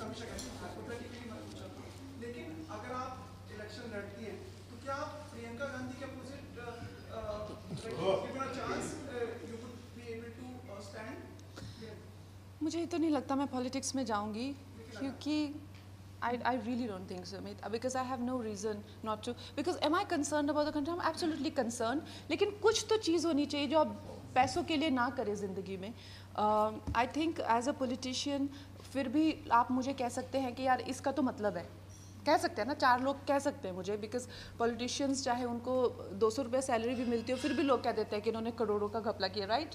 हमेशा कहती हूँ हाइपोथेटिकली मैं पूछा था, लेकिन अगर आप इलेक्शन लड़ती हैं तो क्या आप प्रियंका गांधी के opposite given a chance you would be able to stand? मुझे तो नहीं लगता मैं पॉलिटिक्स में जाऊंगी, क्योंकि I really don't think so, Amit, because I have no reason not to. Because am I concerned about the country? I'm absolutely concerned. लेकिन कुछ तो चीज़ होनी चाहिए जो आप पैसों के लिए ना करें ज़िंदगी में. I think as a politician फिर भी आप मुझे कह सकते हैं कि यार इसका तो मतलब है, कह सकते हैं ना, 4 लोग कह सकते हैं मुझे, बिकॉज पॉलिटिशियंस चाहे उनको 200 रुपये सैलरी भी मिलती हो फिर भी लोग कह देते हैं कि इन्होंने करोड़ों का घपला किया, राइट?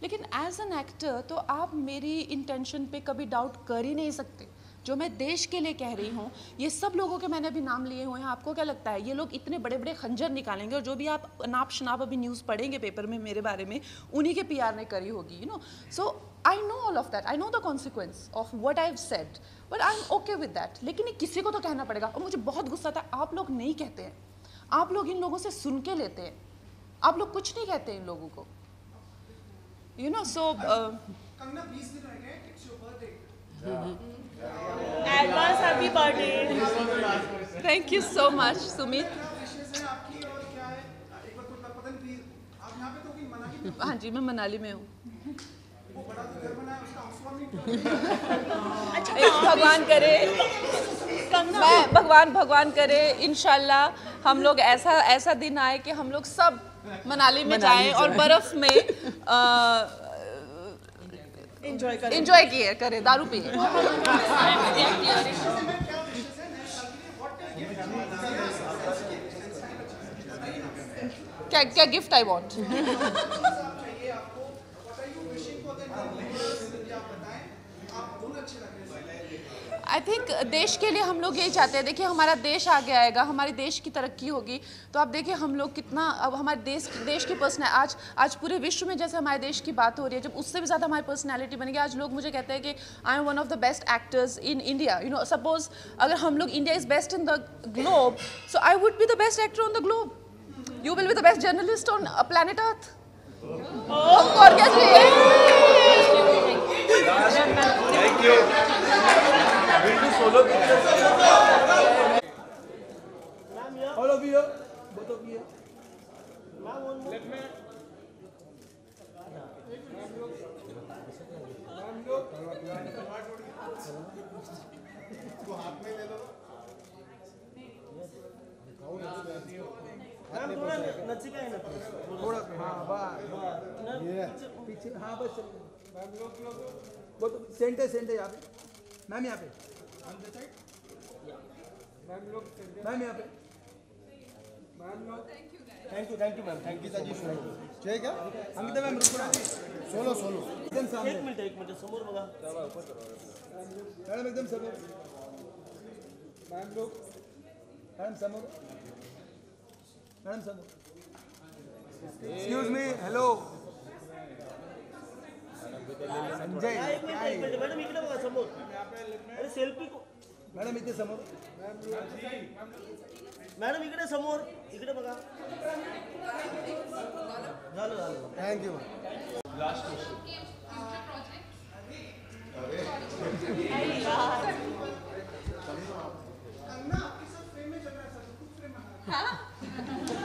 लेकिन एज एन एक्टर तो आप मेरी इंटेंशन पे कभी डाउट कर ही नहीं सकते. जो मैं देश के लिए कह रही हूँ, ये सब लोगों के मैंने अभी नाम लिए हुए हैं. आपको क्या लगता है ये लोग इतने बड़े बड़े खंजर निकालेंगे, और जो भी आप नाप शनाप अभी न्यूज़ पढ़ेंगे पेपर में मेरे बारे में, उन्हीं के पीआर ने करी होगी, you know. So I know all of that, I know the consequence of what I have said, but I am okay with that. लेकिन ये किसी को तो कहना पड़ेगा, और मुझे बहुत गुस्सा आता है आप लोग नहीं कहते हैं. आप लोग इन लोगों से सुन के लेते हैं, आप लोग कुछ नहीं कहते इन लोगों को, यू नो. सो कंगना 20 दिन रह गए, it's your birthday. Advance happy birthday. Thank you so much Sumit. क्या विशेष है आपकी और क्या है? एक बार तो पता नहीं आप यहाँ पे तो कि मनाली में? हाँ जी, मैं मनाली में हूँ. वो बड़ा तो घर बना है, उसका हाउसवार्मिंग भगवान करे, मैं भगवान करे इंशाल्लाह हम लोग ऐसा दिन आए कि हम लोग सब मनाली में जाएं और बर्फ में एंजॉय किए करें, दारू पिए. क्या gift I want? I think देश के लिए हम लोग यही चाहते हैं. देखिए हमारा देश आगे आएगा, हमारे देश की तरक्की होगी, तो आप देखिए हम लोग कितना, अब हमारे देश की आज पूरे विश्व में जैसे हमारे देश की बात हो रही है, जब उससे भी ज़्यादा हमारी पर्सनैलिटी बनेगी. आज लोग मुझे कहते हैं कि I am one of the best actors in India, you know. Suppose अगर हम लोग India is best in the globe, so I would be the best actor on the globe. You will be the best journalist on planet Earth. हमको और क्या चाहिए? Thank you. We'll do solo pictures. All of you, both of you. let me तो हाथ में ले लो. Ma'am थोड़ा नचिका है ना, थोड़ा हाँ बस ये पीछे हाँ बस. वो तो सेंट है यहाँ पे. मैम यहाँ पे. मैम यहाँ पे. Thank you ma'am, thank you. ठीक है अंकिता मैम सोलो एकदम सामने. एक मिनट समोर बघा. मैडम एकदम समोर. मैडम समोर. Excuse me, hello Sanjay. एक मिनिट मॅडम इकडे बघा समोर. अरे सेल्फी को मॅडम इथे समोर. मॅडम इकडे समोर, इकडे बघा. झालं. Thank you. Last question.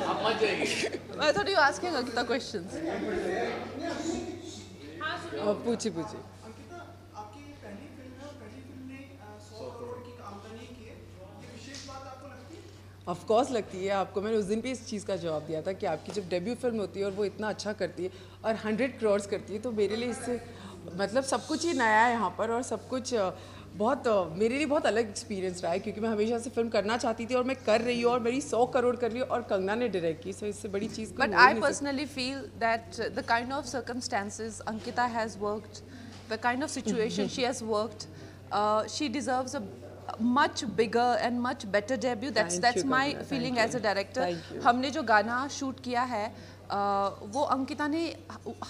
आप मत जाइए. I thought you were asking Ankita questions. पूछी. अंकिता, आपकी पहली फिल्म है और पहली फिल्म ने 100 करोड़ की आमदनी की है, ये विशेष बात आपको लगती है? ऑफ कोर्स लगती है. आपको मैंने उस दिन भी इस चीज़ का जवाब दिया था कि आपकी जब डेब्यू फिल्म होती है और वो इतना अच्छा करती है और 100 करोड़ करती है, तो मेरे लिए इससे मतलब सब कुछ ही नया है यहाँ पर, और सब कुछ बहुत मेरे लिए बहुत अलग एक्सपीरियंस रहा है, क्योंकि मैं हमेशा से फिल्म करना चाहती थी और मैं कर रही हूँ, और मेरी 100 करोड़ कर रही हूँ और कंगना ने डायरेक्ट की. सो इससे बड़ी चीज़ But I personally feel that the kind of circumstances Ankita has worked, the kind of situation she has worked, she deserves a much bigger and much better debut. That's my feeling as a director. हमने जो गाना shoot किया है वो अंकिता ने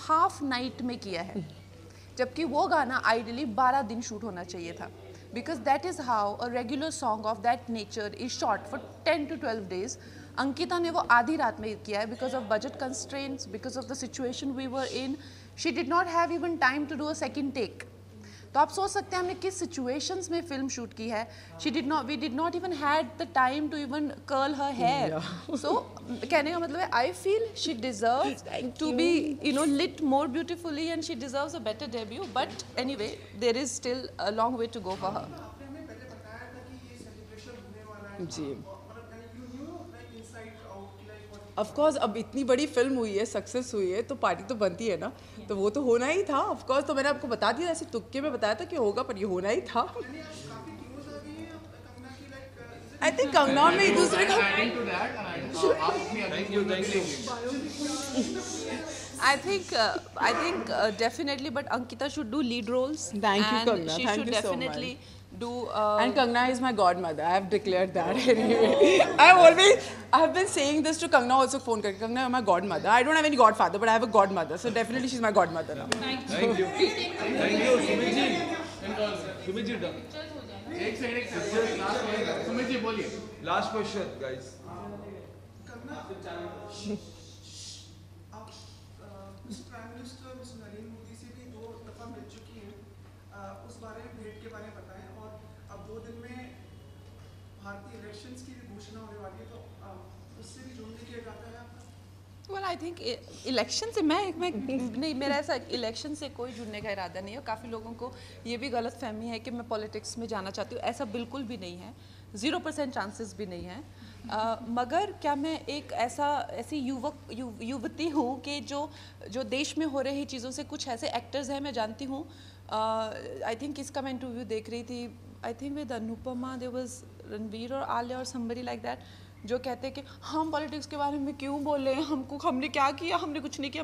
half night में किया है, जबकि वो गाना आइडियली 12 दिन शूट होना चाहिए था. Because that is how a regular song of that nature is shot for 10 to 12 days. Ankita ने वो आधी रात में किया है because of budget constraints, because of the situation we were in. She did not have even time to do a second take. तो आप सोच सकते हैं हमने किस सिचुएशंस में फिल्म शूट की है. We did not even had the time to even curl her hair. So कहने का मतलब है I feel she deserves to be lit more beautifully and she deserves a better debut. But anyway, there is still a long way to go for her. आपने हमें पहले बताया था कि ये सेलिब्रेशन होने वाला है. जी. You knew like inside out like what. Of course अब इतनी बड़ी फिल्म हुई है, सक्सेस हुई है, तो पार्टी तो बनती है ना, तो वो तो होना ही था. ऑफ कोर्स, तो मैंने आपको बता दिया, ऐसे तुक्के में बताया था कि होगा, पर ये होना ही था. यानी आप काफी क्लोज आ गई हैं कंगना की like. आई थिंक कंगना और मैं एक दूसरे का I think definitely, but Ankita should do lead roles. Thank you, and Kangna. She Thank should you so definitely do. And Kangna is my godmother. I have declared that anyway. I have been saying this to Kangna also. Phone karke, Kangna, you're my godmother. I don't have any godfather, but I have a godmother. So definitely she's my godmother now. Thank you. Thank you, Sumit ji. Sumit ji, done. एक second, Sumit ji बोलिए. Last question, guys. Kangana, आप prime minister mister Narendra Modi से भी 2 दफा मिल चुकी हैं. उस बारे में भेंट के बारे में बताएं. और अब 2 दिन में भारतीय इलेक्शंस की भी घोषणा होने वाली है, तो उससे भी जुड़ने की इरादा है आपका? Well, I think इलेक्शन से मैं नहीं, मेरा ऐसा इलेक्शन से कोई जुड़ने का इरादा नहीं है. काफ़ी लोगों को ये भी गलत फहमी है कि मैं पॉलिटिक्स में जाना चाहती हूँ. ऐसा बिल्कुल भी नहीं है. 0% चांसेस भी नहीं है. मगर क्या मैं एक ऐसी युवती हूँ कि जो देश में हो रही चीज़ों से कुछ ऐसे एक्टर्स हैं, मैं जानती हूँ. आई थिंक इसका मैं इंटरव्यू देख रही थी. I think with Anupama, there was Ranveer और आलिया और समबडी लाइक दैट, जो कहते हैं कि हम पॉलिटिक्स के बारे में क्यों बोले, हमने क्या किया, हमने कुछ नहीं किया.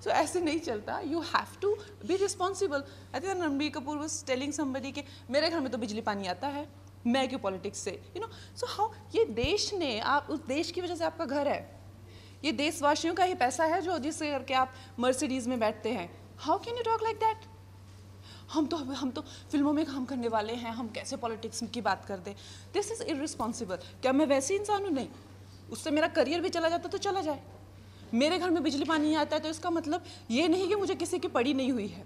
सो ऐसे नहीं चलता. You have to be responsible. I think Ranbir Kapoor was telling somebody कि मेरे घर में तो बिजली पानी आता है, मैं क्यों पॉलिटिक्स से, सो हाउ. ये देश ने, आप उस देश की वजह से आपका घर है, ये देशवासियों का ही पैसा है जो जिससे करके आप मर्सिडीज में बैठते हैं. How can you talk like that? हम तो फिल्मों में काम करने वाले हैं, हम कैसे पॉलिटिक्स की बात कर दें. This is irresponsible. क्या मैं वैसी इंसान हूँ? नहीं. उससे मेरा करियर भी चला जाता तो चला जाए. मेरे घर में बिजली पानी नहीं आता है तो इसका मतलब ये नहीं कि मुझे किसी की पड़ी नहीं हुई है.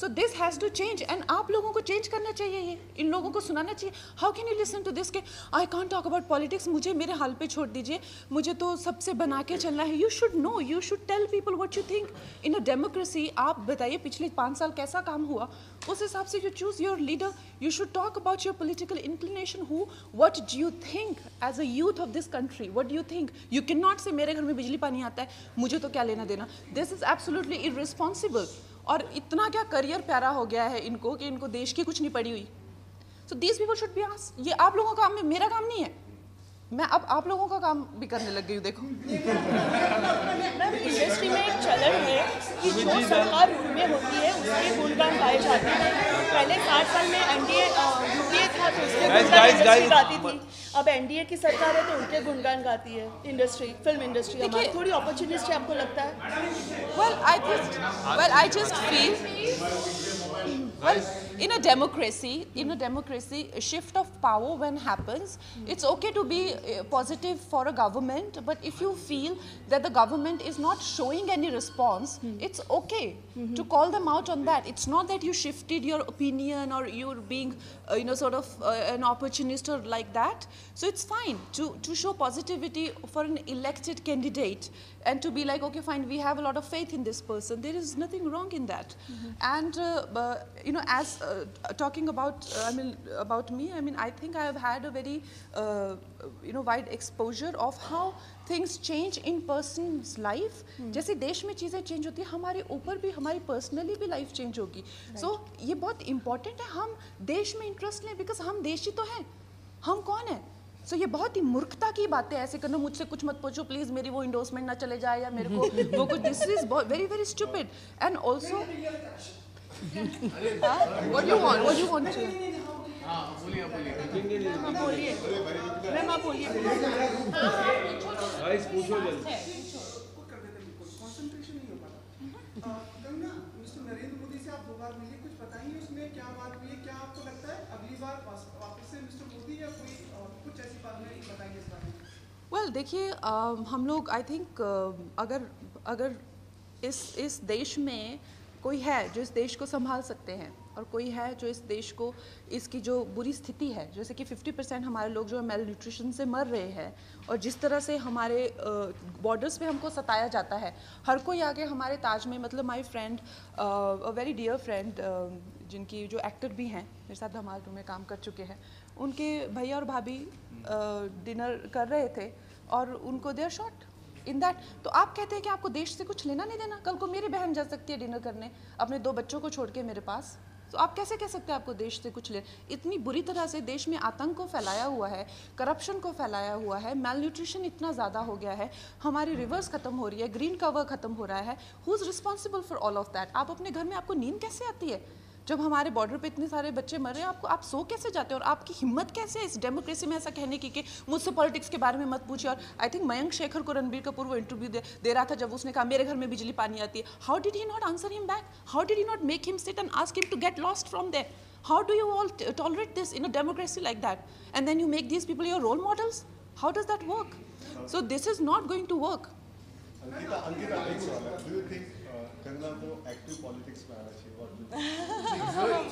So this has to change. And आप लोगों को चेंज करना चाहिए. ये इन लोगों को सुनाना चाहिए. How can you listen to this के I can't talk about politics, मुझे मेरे हाल पे छोड़ दीजिए, मुझे तो सबसे बना के चलना है. You should know, you should tell people what you think. In a democracy आप बताइए पिछले 5 साल कैसा काम हुआ, उस हिसाब से you choose your leader. You should talk about your political inclination. What do you think as a youth of this country? What do you think? You can not say मेरे घर में बिजली पानी आता है, मुझे तो क्या लेना देना. This is absolutely irresponsible. और इतना क्या करियर प्यारा हो गया है इनको कि इनको देश की कुछ नहीं पड़ी हुई. So these people should be asked. ये आप लोगों का काम है, मेरा काम नहीं है. मैं अब आप लोगों का काम भी करने लग गई हूँ. देखो मैम, इंडस्ट्री में एक चलन है कि जो सरकार में होती है उसके गुणगान गाए जाते हैं. पहले 60 साल में एनडीए यूपीए था तो उसके गुणगान इंडस्ट्री गाती थी. अब एनडीए की सरकार है तो उनके गुणगान गाती है इंडस्ट्री, फिल्म इंडस्ट्री. हमारी थोड़ी अपॉर्चुनिस्ट है, आपको लगता है? Well, I just feel, well, in a democracy, a shift of power when happens, it's okay to be positive for a government, but if you feel that the government is not showing any response, it's okay to call them out on that. It's not that you shifted your opinion or you're being, sort of an opportunist or like that. So it's fine to show positivity for an elected candidate and to be like, okay, fine, we have a lot of faith in this person. There is nothing wrong in that. And as talking about, about me, I think I have had a very, wide exposure of how things change in person's life. जैसे देश में चीज़ें change होती है, हमारे ऊपर भी, हमारी पर्सनली भी लाइफ चेंज होगी. So ये बहुत इम्पोर्टेंट है हम देश में इंटरेस्ट लें, बिकॉज हम देशी तो हैं. हम कौन है? So ये बहुत ही मूर्खता की बातें ऐसे करना, मुझसे कुछ मत पूछो प्लीज, मेरी वो इंडोर्समेंट ना चले जाए या मेरे को वो कुछ. This is very very stupid. And also what you want to बोलिए मैम, आप बोलिए. गाइस पूछो जल्दी. कंसंट्रेशन नहीं हो पाता. कंगना, मिस्टर नरेंद्र मोदी से आप 2 बार मिले, कुछ बताइए उसमें क्या बात हुई है? क्या आपको लगता है अगली बार वापस से मिस्टर मोदी या कोई कुछ ऐसी बात नहीं बताएंगे इस बारे में? well, देखिए हम लोग आई थिंक अगर इस देश में कोई है जो इस देश को संभाल सकते हैं, और कोई है जो इस देश को इसकी जो बुरी स्थिति है, जैसे कि 50% हमारे लोग जो है मेल न्यूट्रिशन से मर रहे हैं, और जिस तरह से हमारे बॉर्डर्स पे हमको सताया जाता है, हर कोई आगे हमारे ताज में, मतलब my friend, a very dear friend, जिनकी जो एक्टर भी हैं, मेरे साथ धमाल 2 में काम कर चुके हैं, उनके भैया और भाभी डिनर कर रहे थे और उनको they are shot in that. तो आप कहते हैं कि आपको देश से कुछ लेना नहीं देना? कल को मेरी बहन जा सकती है डिनर करने अपने 2 बच्चों को छोड़ के मेरे पास, तो आप कैसे कह सकते हैं आपको देश से कुछ ले? इतनी बुरी तरह से देश में आतंक को फैलाया हुआ है, करप्शन को फैलाया हुआ है, मेल न्यूट्रिशन इतना ज़्यादा हो गया है, हमारी रिवर्स खत्म हो रही है, ग्रीन कवर खत्म हो रहा है। Who is responsible for all of that? आप अपने घर में, आपको नींद कैसे आती है जब हमारे बॉर्डर पे इतने सारे बच्चे मर रहे हैं? आपको, आप सो कैसे जाते हैं? और आपकी हिम्मत कैसे है इस डेमोक्रेसी में ऐसा कहने की कि मुझसे पॉलिटिक्स के बारे में मत पूछिए? और आई थिंक मयंक शेखर को रणबीर कपूर वो इंटरव्यू दे रहा था जब उसने कहा मेरे घर में बिजली पानी आती है। How did he not answer him back? How did he not make him sit and ask him to get lost from there? How do you all tolerate this in a democracy like that? And then you make these people your role models? How does that work? So this is not going to work. Ankita, do you think Kanna को active politics में आना चाहिए? What do you think?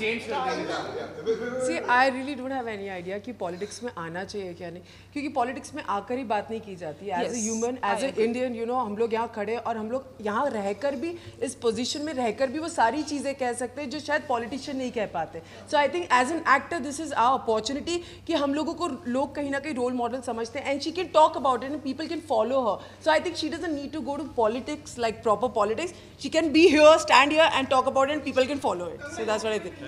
Change कर देंगे। See, I really don't have any idea कि politics में आना चाहिए क्या नहीं, क्योंकि पॉलिटिक्स में आकर ही बात नहीं की जाती है। As a human, as an Indian, you know, हम लोग यहाँ खड़े और हम लोग यहाँ रहकर भी, इस पोजीशन में रहकर भी वो सारी चीज़ें कह सकते हैं जो शायद पॉलिटिशियन नहीं कह पाते। So I think as an actor this is our opportunity कि हम लोगों को लोग कहीं ना कहीं रोल मॉडल समझते हैं, and she can talk about it and people can follow her. So I think she doesn't need to go to politics, like proper politics. She can be here, stand here and talk about it and people can follow it. So that's what I think.